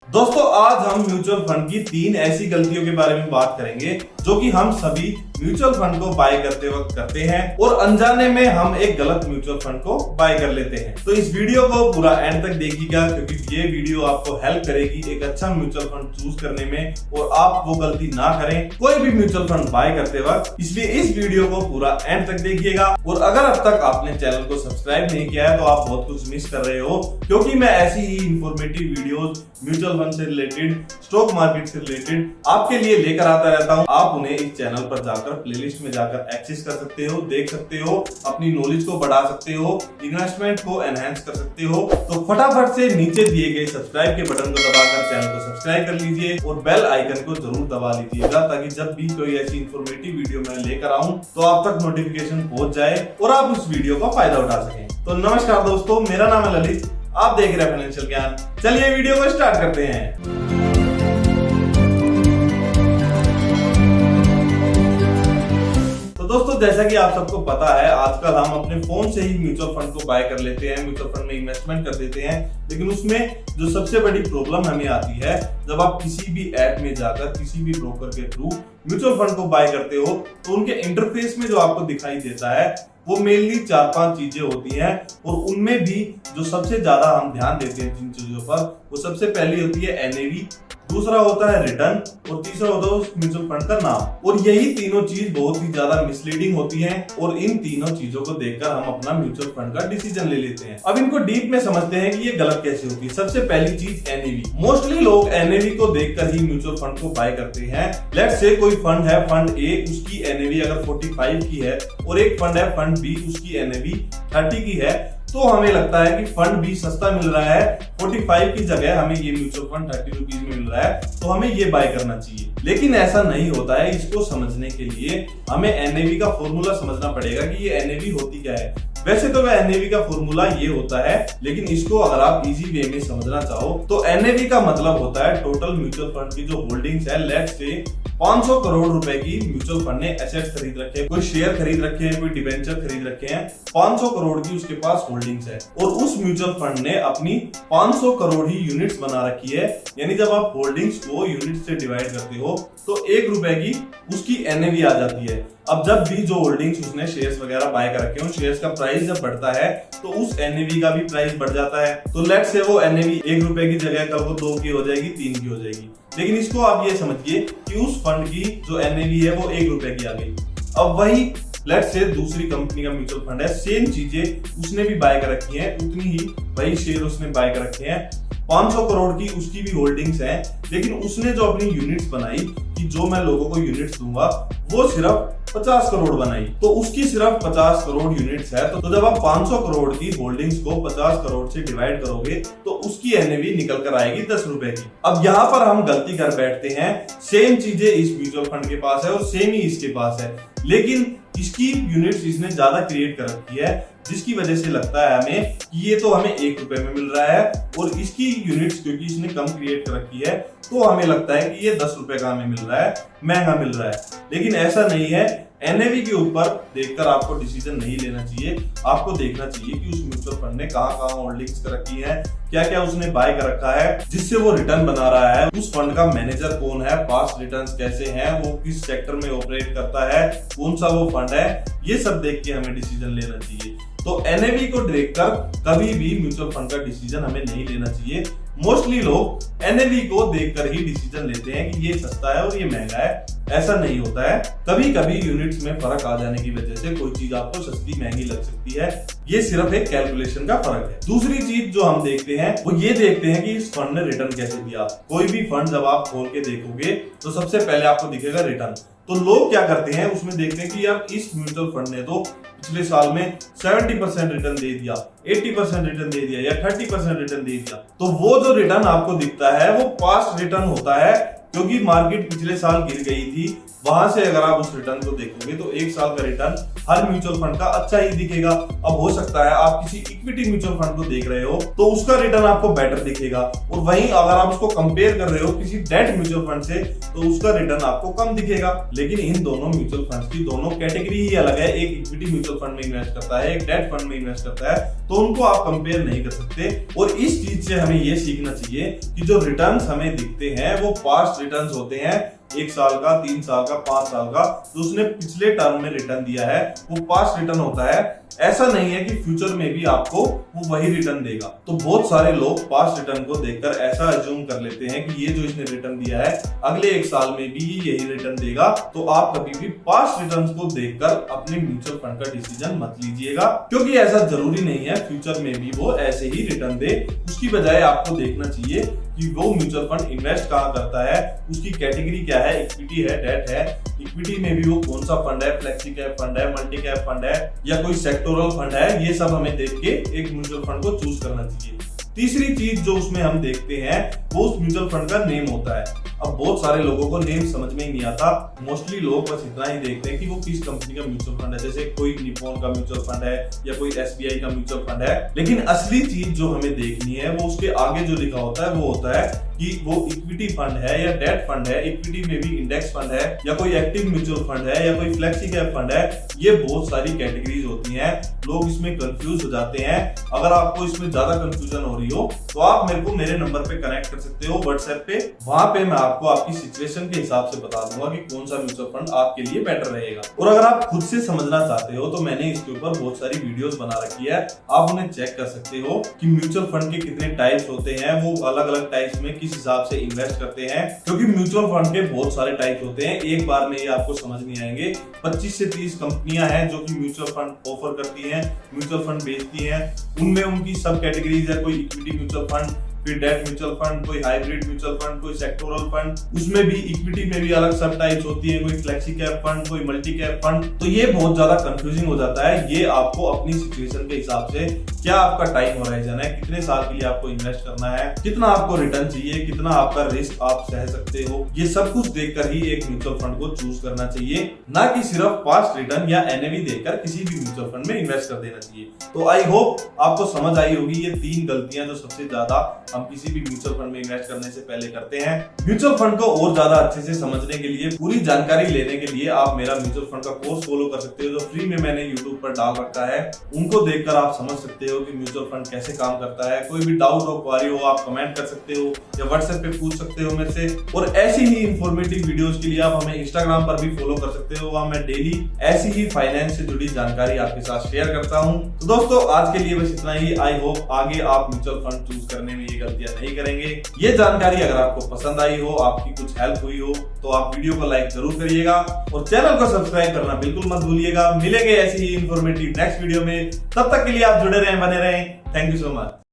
दोस्तों आज हम म्यूचुअल फंड की 3 ऐसी गलतियों के बारे में बात करेंगे जो कि हम सभी म्यूचुअल फंड को बाय करते वक्त करते हैं और अनजाने में हम एक गलत म्यूचुअल फंड को बाय कर लेते हैं। तो इस वीडियो को पूरा एंड तक देखिएगा क्योंकि ये वीडियो आपको हेल्प करेगी एक अच्छा म्यूचुअल फंड चूज करने में और आप वो गलती ना करें कोई भी म्यूचुअल फंड बाय करते वक्त। इसलिए इस वीडियो को पूरा एंड तक देखिएगा और अगर अब तक आपने चैनल को सब्सक्राइब नहीं किया है तो आप बहुत कुछ मिस कर रहे हो, क्योंकि मैं ऐसी ही इंफॉर्मेटिव वीडियोस म्यूचुअल फंड से रिलेटेड, स्टॉक मार्केट से रिलेटेड आपके लिए लेकर आता रहता हूं। आप उन्हें इस चैनल पर जाकर प्लेलिस्ट में जाकर एक्सेस कर सकते हो, देख सकते हो, अपनी नॉलेज को बढ़ा सकते हो, इन्वेस्टमेंट को एनहांस कर सकते हो। तो फटाफट से नीचे दिए गए सब्सक्राइब के बटन को दबाकर चैनल को सब्सक्राइब कर लीजिए और बेल आइकन को जरूर दबा लीजिएगा ताकि जब भी कोई ऐसी इंफॉर्मेटिव वीडियो मैं लेकर आऊं तो आप तक नोटिफिकेशन पहुंच जाए और आप उस वीडियो का फायदा उठा सकें। तो नमस्कार दोस्तों, मेरा नाम है ललित, आप देख रहे हैं फाइनेंशियल ज्ञान। चलिए वीडियो को स्टार्ट करते हैं। तो दोस्तों जैसा कि आप सबको पता है आजकल हम अपने फोन से ही म्यूचुअल फंड को बाय कर लेते हैं, म्यूचुअल फंड में इन्वेस्टमेंट कर देते हैं। लेकिन उसमें जो सबसे बड़ी प्रॉब्लम हमें आती है जब आप किसी भी ऐप में जाकर किसी भी ब्रोकर के थ्रू म्यूचुअल फंड को बाय करते हो तो उनके इंटरफेस में जो आपको दिखाई देता है वो मेनली 4-5 चीजें होती हैं और उनमें भी जो सबसे ज्यादा हम ध्यान देते हैं जिन चीजों पर, वो सबसे पहली होती है एनएवी, दूसरा होता है रिटर्न और तीसरा होता है उस म्यूचुअल फंड का नाम। और यही तीनों चीज बहुत ही ज्यादा मिसलीडिंग होती हैं और इन तीनों चीजों को देखकर हम अपना म्यूचुअल फंड का डिसीजन ले लेते हैं। अब इनको डीप में समझते हैं कि ये गलत कैसे होती है। सबसे पहली चीज एनएवी। मोस्टली लोग एनएवी को देखकर ही म्यूचुअल फंड को बाय करते हैं। लेट्स से कोई फंड है, फंड ए, उसकी एनएवी अगर 45 की है और एक फंड है फंड बी, उसकी एनएवी 30 की है, तो हमें लगता है कि फंड बी सस्ता मिल रहा है, 45 की जगह हमें ये म्यूचुअल फंड 30 रुपीज में मिल रहा है, तो हमें ये बाय करना चाहिए। लेकिन ऐसा नहीं होता है। इसको समझने के लिए हमें एनएवी का फॉर्मूला समझना पड़ेगा कि ये एनएवी होती क्या है। वैसे तो एनएवी का फॉर्मूला ये होता है, लेकिन इसको अगर आप इजी वे में समझना चाहो तो एनएवी का मतलब होता है टोटल म्यूचुअल फंड की जो होल्डिंग्स है। लेट्स से 500 करोड़ रुपए की म्यूचुअल फंड ने एसेट्स खरीद रखे हैं, कोई शेयर खरीद रखे हैं, कोई डिबेंचर खरीद रखे हैं, 500 करोड़ की उसके पास होल्डिंग्स है और उस म्यूचुअल फंड ने अपनी 500 करोड़ ही यूनिट्स बना रखी है। यानी जब आप होल्डिंग्स को यूनिट से डिवाइड करते हो तो 1 रुपए की उसकी एनएवी आ जाती है। अब जब भी जो होल्डिंग्स उसने शेयर्स वगैरह बाय कर रखे हो, शेयर्स का प्राइस जब बढ़ता है तो उस एनएवी का भी प्राइस बढ़ जाता है। तो लेट्स से वो एनएवी 1 रुपए की जगह कल को 2 की हो जाएगी, 3 की हो जाएगी। लेकिन इसको आप ये समझिए कि उस फंड की जो एनएवी है वो 1 रुपए की आ गई। अब वही लेट्स से दूसरी कंपनी का म्यूचुअल फंड है, सेम चीजें उसने भी बाय कर रखी है, उतनी ही वही शेयर उसने बाय कर रखे हैं, 500 करोड़ की उसकी भी होल्डिंग्स है। लेकिन उसने जो अपनी यूनिट्स बनाई कि जो मैं लोगों को यूनिट्स दूंगा वो सिर्फ 50 करोड़ बनाई, तो उसकी सिर्फ 50 करोड़ यूनिट्स है। तो जब आप 500 करोड़ की होल्डिंग्स को 50 करोड़ से डिवाइड करोगे तो उसकी एनएवी निकल कर आएगी 10 रुपए की। अब यहाँ पर हम गलती कर बैठते हैं, सेम चीजें इस म्यूचुअल फंड के पास है और सेम ही इसके पास है, लेकिन इसकी यूनिट्स इसने ज्यादा क्रिएट कर रखी है, जिसकी वजह से लगता है हमें कि ये तो हमें 1 रुपए में मिल रहा है और इसकी यूनिट्स क्योंकि इसने कम क्रिएट कर रखी है तो हमें लगता है कि ये 10 रुपए का हमें मिल रहा है, महंगा मिल रहा है। लेकिन ऐसा नहीं है। एनएवी के ऊपर देखकर आपको डिसीजन नहीं लेना चाहिए। आपको देखना चाहिए कि उस म्यूचुअल फंड ने कहां होल्डिंग्स कर रखी है, क्या क्या उसने बाय कर रखा है जिससे वो रिटर्न बना रहा है, उस फंड का मैनेजर कौन है, पास्ट रिटर्न्स कैसे हैं, वो किस सेक्टर में ऑपरेट करता है, कौन सा वो फंड है, ये सब देख के हमें डिसीजन लेना चाहिए। तो एनएवी को देखकर कभी भी म्यूचुअल फंड का डिसीजन हमें नहीं लेना चाहिए। मोस्टली लोग एनएवी को देखकर ही डिसीजन लेते हैं कि ये सस्ता है और ये महंगा है। ऐसा नहीं होता है। कभी कभी यूनिट्स में फर्क आ जाने की वजह से कोई चीज आपको सस्ती महंगी लग सकती है, ये सिर्फ एक कैलकुलेशन का फर्क है। दूसरी चीज जो हम देखते हैं वो ये देखते हैं कि इस फंड ने रिटर्न कैसे दिया। कोई भी फंड जब आप खोल के देखोगे तो सबसे पहले आपको दिखेगा रिटर्न। तो लोग क्या करते हैं, उसमें देखते हैं कि यार इस म्यूचुअल फंड ने तो पिछले साल में 70% रिटर्न दे दिया, 80% रिटर्न दे दिया या 30% रिटर्न दे दिया। तो वो जो रिटर्न आपको दिखता है वो पास्ट रिटर्न होता है क्योंकि मार्केट पिछले साल गिर गई थी, वहां से अगर आप उस रिटर्न को देखोगे तो एक साल का रिटर्न हर म्यूचुअल फंड का अच्छा ही दिखेगा। अब हो सकता है आप किसी इक्विटी म्यूचुअल फंड को देख रहे हो तो उसका रिटर्न आपको बेटर दिखेगा, और वहीं अगर आप उसको कंपेयर कर रहे हो किसी डेट म्यूचुअल फंड से तो उसका रिटर्न आपको कम दिखेगा। लेकिन इन दोनों म्यूचुअल फंड्स की दोनों कैटेगरी ही अलग है, एक इक्विटी म्यूचुअल फंड में इन्वेस्ट करता है, एक डेट फंड में इन्वेस्ट करता है, तो उनको आप कंपेयर नहीं कर सकते। और इस चीज से हमें यह सीखना चाहिए कि जो रिटर्न्स हमें दिखते हैं वो पास्ट रिटर्न्स होते हैं, 1 साल का, 3 साल का, 5 साल का, जो उसने पिछले टर्म में रिटर्न दिया है वो पास्ट रिटर्न होता है। ऐसा नहीं है कि फ्यूचर में भी आपको वो वही रिटर्न देगा। तो बहुत सारे लोग पास्ट रिटर्न को देखकर ऐसा अज्यूम कर लेते हैं कि ये जो इसने रिटर्न दिया है अगले 1 साल में भी यही रिटर्न देगा। तो आप कभी भी पास्ट रिटर्न्स को देखकर अपने म्यूचुअल फंड का डिसीजन मत लीजिएगा, क्योंकि ऐसा जरूरी नहीं है फ्यूचर में भी वो ऐसे ही रिटर्न दे। उसकी बजाय आपको देखना चाहिए कि वो म्यूचुअल फंड इन्वेस्ट कहाँ करता है, उसकी कैटेगरी क्या है, इक्विटी है, डेट है, इक्विटी में भी वो कौन सा फंड है, फ्लेक्सी कैप फंड है, मल्टी कैप फंड है या कोई सेक्टोरल फंड है, ये सब हमें देख के एक म्यूचुअल फंड को चूज करना चाहिए। तीसरी चीज जो उसमें हम देखते हैं वो उस म्यूचुअल फंड का नेम होता है। अब बहुत सारे लोगों को नेम समझ में ही नहीं आता, मोस्टली लोग बस इतना ही देखते हैं कि वो किस कंपनी का म्यूचुअल फंड है, जैसे कोई निप्पॉन का म्यूचुअल फंड है या कोई एसबीआई का म्यूचुअल फंड है। लेकिन असली चीज जो हमें देखनी है वो उसके आगे जो लिखा होता है वो होता है कि वो इक्विटी फंड है या डेट फंड है, इक्विटी में भी इंडेक्स फंड है या कोई एक्टिव म्यूचुअल फंड है या कोई फ्लेक्सी कैप फंड है। ये बहुत सारी कैटेगरीज होती हैं, लोग इसमें कंफ्यूज हो जाते हैं। अगर आपको इसमें ज्यादा कंफ्यूजन हो रही हो तो आप मेरे को मेरे नंबर पे कनेक्ट कर सकते हो व्हाट्सएप पे, वहां पे मैं आपको आपकी सिचुएशन के हिसाब से बता दूंगा कि कौन सा म्यूचुअल फंड आपके लिए बेटर रहेगा। और अगर आप खुद से समझना चाहते हो तो मैंने इसके ऊपर बहुत सारी वीडियोस बना रखी है, आप उन्हें चेक कर सकते हो कि म्यूचुअल फंड के कितने टाइप्स होते हैं, वो अलग अलग टाइप्स में किस हिसाब से इन्वेस्ट करते हैं, क्योंकि म्यूचुअल फंड के बहुत सारे टाइप्स होते हैं, एक बार में ये आपको समझ नहीं आएंगे। 25 से 30 कंपनियां हैं जो कि म्यूचुअल फंड ऑफर करती हैं, म्यूचुअल फंड बेचती हैं। उनमें उनकी सब कैटेगरीज है, कोई इक्विटी म्यूचुअल फंड, फिर डेट म्यूचुअल फंड, कोई हाइब्रिड म्यूचुअल फंड, कोई सेक्टोरल फंड, उसमें भी इक्विटी में भी अलग सब टाइप्स होती है, कोई फ्लेक्सी कैप फंड, कोई मल्टी कैप फंड। तो ये बहुत ज्यादा कंफ्यूजिंग हो जाता है। ये आपको अपनी सिचुएशन के हिसाब से, क्या आपका टाइम होराइजन है, कितने साल के लिए आपको इन्वेस्ट करना है, कितना आपको रिटर्न चाहिए, कितना आपका रिस्क आप सह सकते हो, ये सब कुछ देखकर ही एक म्यूचुअल फंड को चूज करना चाहिए, ना कि सिर्फ पास्ट रिटर्न या एनएवी देखकर किसी भी म्यूचुअल फंड में इन्वेस्ट कर देना चाहिए। तो आई होप आपको समझ आई होगी ये 3 गलतियां जो सबसे ज्यादा हम किसी भी म्यूचुअल फंड में इन्वेस्ट करने से पहले करते हैं। म्यूचुअल फंड को और ज्यादा अच्छे से समझने के लिए, पूरी जानकारी लेने के लिए आप मेरा म्यूचुअल फंड का कोर्स फॉलो कर सकते हो जो फ्री में मैंने यूट्यूब पर डाल रखा है। उनको देखकर आप समझ सकते हो कि म्यूचुअल फंड कैसे काम करता है। कोई भी डाउट हो, क्वारी हो, आप कमेंट कर सकते हो या व्हाट्सएप पे पूछ सकते हो मेरे से। और ऐसी ही इंफॉर्मेटिव वीडियोस के लिए आप हमें इंस्टाग्राम पर भी फॉलो कर सकते हो, वहां मैं डेली ऐसी ही फाइनेंस से जुड़ी जानकारी आपके साथ शेयर करता हूं। तो दोस्तों आज के लिए बस इतना ही। आई होप आगे आप म्यूचुअल फंड चूज करने में ये गलतियां नहीं करेंगे। ये जानकारी अगर आपको पसंद आई हो, आपकी कुछ हेल्प हुई हो, तो आप वीडियो को लाइक जरूर करिएगा और चैनल को सब्सक्राइब करना बिल्कुल मत भूलिएगा। मिलेंगे ऐसी ही इंफॉर्मेटिव नेक्स्ट वीडियो में, तब तक के लिए आप जुड़े रहें, बने रहें। Thank you so much.